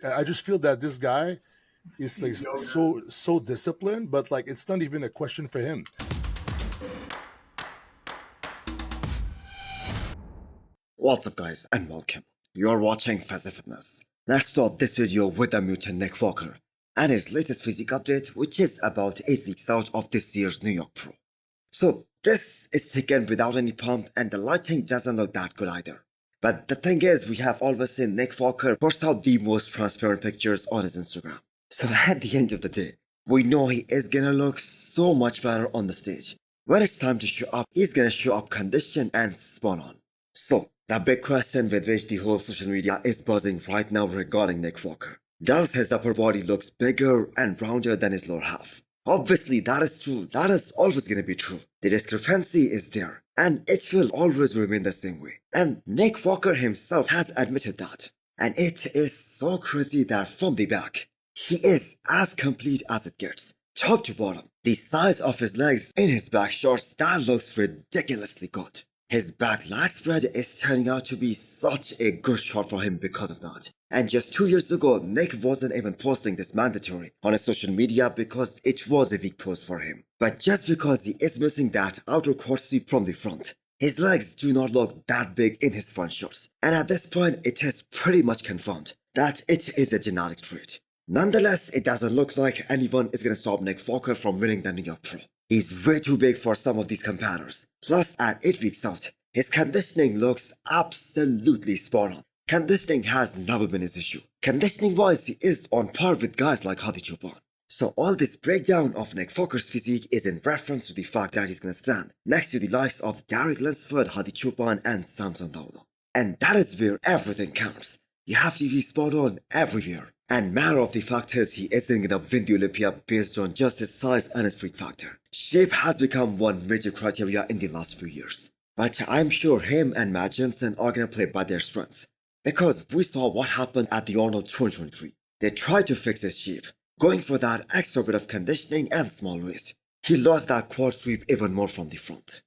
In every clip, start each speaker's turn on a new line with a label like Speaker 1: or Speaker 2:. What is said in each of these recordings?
Speaker 1: I just feel that this guy is like so disciplined, but like it's not even a question for him.
Speaker 2: What's up guys and welcome. You're watching Fazi Fitness. Let's start this video with the mutant Nick Walker and his latest physique update, which is about 8 weeks out of this year's New York Pro. So this is taken without any pump and the lighting doesn't look that good either. But the thing is, we have always seen Nick Walker post out the most transparent pictures on his Instagram. So at the end of the day, we know he is gonna look so much better on the stage. When it's time to show up, he's gonna show up conditioned and spot on. So, the big question with which the whole social media is buzzing right now regarding Nick Walker. Does his upper body looks bigger and rounder than his lower half? Obviously, that is true. That is always gonna be true. The discrepancy is there, and it will always remain the same way. And Nick Walker himself has admitted that. And it is so crazy that from the back, he is as complete as it gets. Top to bottom, the size of his legs in his back shorts, that looks ridiculously good. His back lat spread is turning out to be such a good shot for him because of that. And just 2 years ago, Nick wasn't even posting this mandatory on his social media because it was a weak pose for him. But just because he is missing that outer quad sweep from the front, his legs do not look that big in his front shorts. And at this point, it is pretty much confirmed that it is a genetic trait. Nonetheless, it doesn't look like anyone is gonna stop Nick Walker from winning the New York Pro. He's way too big for some of these competitors. Plus, at 8 weeks out, his conditioning looks absolutely spot on. Conditioning has never been his issue. Conditioning-wise, he is on par with guys like Hadi Choopan. So all this breakdown of Nick Walker's physique is in reference to the fact that he's gonna stand next to the likes of Derek Lunsford Hadi Choopan and Samson Dawda. And that is where everything counts. You have to be spot on everywhere. And matter of the fact is, he isn't gonna win the Olympia based on just his size and his freak factor. Shape has become one major criteria in the last few years. But I'm sure him and Matt Jensen are gonna play by their strengths. Because we saw what happened at the Arnold 2023. They tried to fix his shape, going for that extra bit of conditioning and small waist. He lost that quad sweep even more from the front.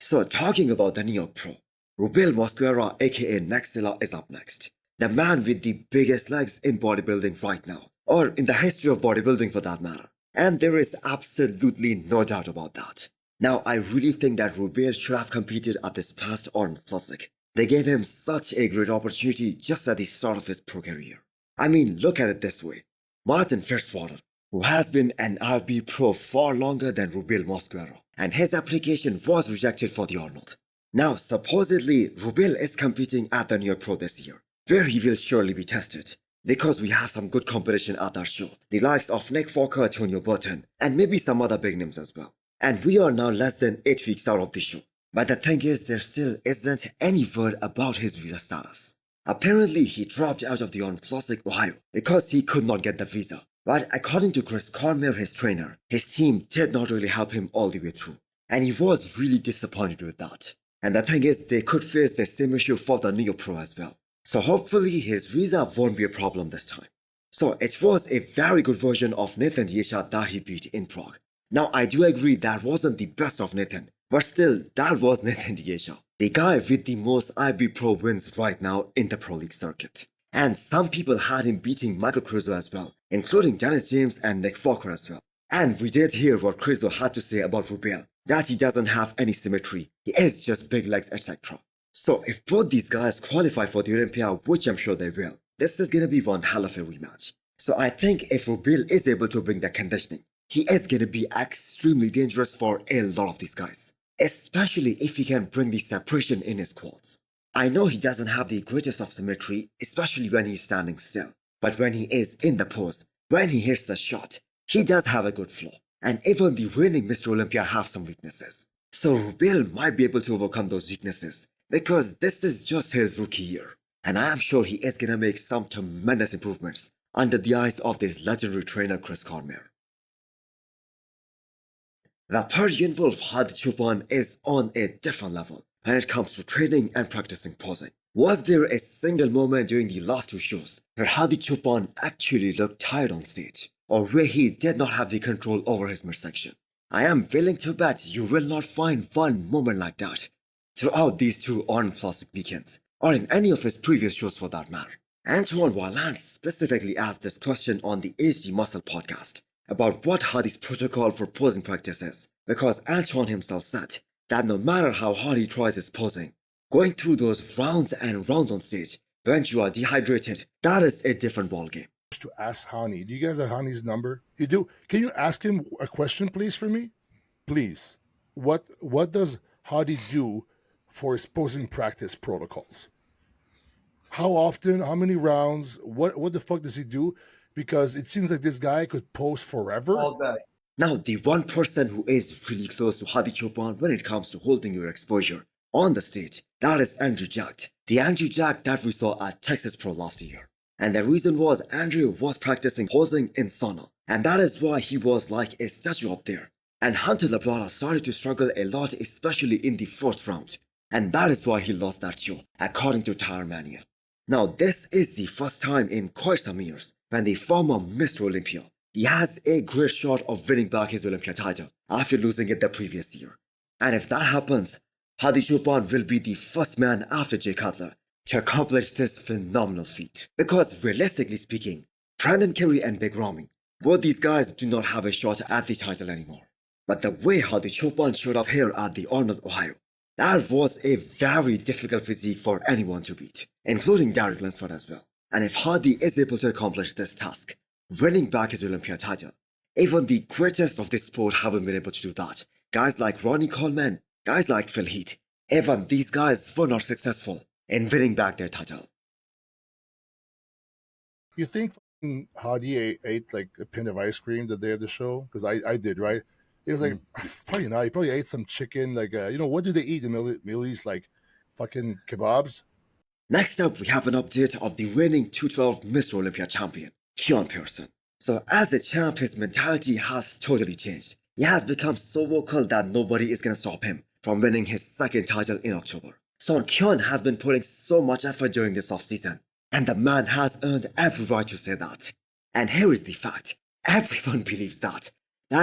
Speaker 2: So talking about the New York Pro, Rubiel Mosquera aka Nexilla is up next. The man with the biggest legs in bodybuilding right now, or in the history of bodybuilding for that matter. And there is absolutely no doubt about that. Now, I really think that Rubiel should have competed at this past Arnold Classic. They gave him such a great opportunity just at the start of his pro career. I mean, look at it this way. Martin Fitzwater, who has been an RB pro far longer than Rubiel Mosquera, and his application was rejected for the Arnold. Now, supposedly, Rubiel is competing at the New York Pro this year, where he will surely be tested. Because we have some good competition at that show. The likes of Nick Walker, Antonio Burton, and maybe some other big names as well. And we are now less than 8 weeks out of the show. But the thing is, there still isn't any word about his visa status. Apparently, he dropped out of the Arnold Classic, Ohio, because he could not get the visa. But according to Chris Cormier, his trainer, his team did not really help him all the way through. And he was really disappointed with that. And the thing is, they could face the same issue for the New York Pro as well. So hopefully his visa won't be a problem this time. So it was a very good version of Nathan Diesha that he beat in Prague. Now I do agree that wasn't the best of Nathan, but still that was Nathan Diesha, the guy with the most IB Pro wins right now in the Pro League circuit. And some people had him beating Michael Krizo as well, including Dennis James and Nick Walker as well. And we did hear what Krizo had to say about Rubiel, that he doesn't have any symmetry, he is just big legs, etc. So if both these guys qualify for the Olympia, which I'm sure they will, this is gonna be one hell of a rematch. So I think if Rubiel is able to bring the conditioning, he is gonna be extremely dangerous for a lot of these guys. Especially if he can bring the separation in his quads. I know he doesn't have the greatest of symmetry, especially when he's standing still. But when he is in the pose, when he hits the shot, he does have a good flow. And even the reigning Mr. Olympia have some weaknesses. So Rubiel might be able to overcome those weaknesses, because this is just his rookie year. And I am sure he is gonna make some tremendous improvements under the eyes of this legendary trainer Chris Cormier. The Persian Wolf Hadi Choopan is on a different level when it comes to training and practicing posing. Was there a single moment during the last two shows where Hadi Choopan actually looked tired on stage, or where he did not have the control over his midsection? I am willing to bet you will not find one moment like that throughout these two Arnold Classic weekends, or in any of his previous shows for that matter. Antoine Vaillant specifically asked this question on the HD Muscle podcast about what Hadi's protocol for posing practice is, because Antoine himself said that no matter how hard he tries his posing, going through those rounds and rounds on stage, when you are dehydrated, that is a different ballgame.
Speaker 1: To ask Hani. Do you guys have Hani's number? You do? Can you ask him a question, please, for me? Please. What does Hadi do for his posing practice protocols? How often? How many rounds? What the fuck does he do? Because it seems like this guy could pose forever.
Speaker 2: All day. Now, the one person who is really close to Hadi Choopan when it comes to holding your exposure on the stage, that is Andrew Jack. The Andrew Jack that we saw at Texas Pro last year. And the reason was Andrew was practicing posing in sauna. And that is why he was like a statue up there. And Hunter Labrada started to struggle a lot, especially in the fourth round. And that is why he lost that show, according to Tire Mania. Now, this is the first time in quite some years when the former Mr. Olympia, he has a great shot of winning back his Olympia title after losing it the previous year. And if that happens, Hadi Choopan will be the first man after Jay Cutler to accomplish this phenomenal feat. Because realistically speaking, Brandon Kerry and Big Ramy, both these guys do not have a shot at the title anymore. But the way Hadi Choopan showed up here at the Arnold, Ohio, that was a very difficult physique for anyone to beat, including Derek Lunsford as well. And if Hadi is able to accomplish this task, winning back his Olympia title, even the greatest of this sport haven't been able to do that. Guys like Ronnie Coleman, guys like Phil Heath, even these guys were not successful in winning back their title.
Speaker 1: You think Hadi ate like a pin of ice cream the day of the show? Because I did, right? It was like, probably not. He probably ate some chicken. Like, what do they eat in Middle East? Like, fucking kebabs?
Speaker 2: Next up, we have an update of the reigning 212 Mr. Olympia champion, Keone Pearson. So as a champ, his mentality has totally changed. He has become so vocal that nobody is gonna stop him from winning his second title in October. So Keone has been putting so much effort during this offseason, and the man has earned every right to say that. And here is the fact. Everyone believes that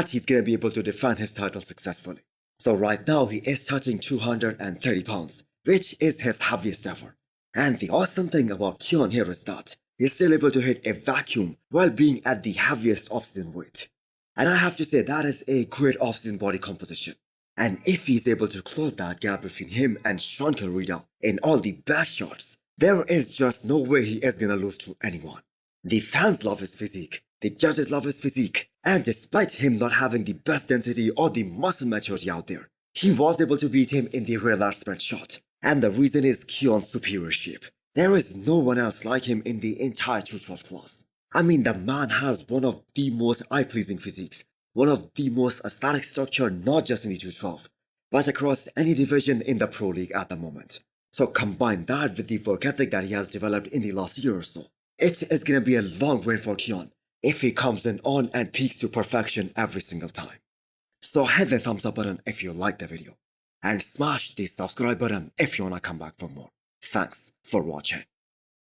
Speaker 2: he's gonna be able to defend his title successfully. So right now he is touching 230 pounds, which is his heaviest ever. And the awesome thing about Keone here is that he's still able to hit a vacuum while being at the heaviest off-season weight. And I have to say that is a great off-season body composition. And if he's able to close that gap between him and Sean Corrida in all the back shots, there is just no way he is gonna lose to anyone. The fans love his physique, the judges love his physique, and despite him not having the best density or the muscle maturity out there, he was able to beat him in the rear lat spread shot. And the reason is Keone's superior shape. There is no one else like him in the entire 212 class. I mean, the man has one of the most eye-pleasing physiques, one of the most aesthetic structure not just in the 212, but across any division in the Pro League at the moment. So combine that with the work ethic that he has developed in the last year or so, it is gonna be a long wait for Keone if he comes in on and peaks to perfection every single time. So hit the thumbs up button if you liked the video, and smash the subscribe button if you wanna come back for more. Thanks for watching.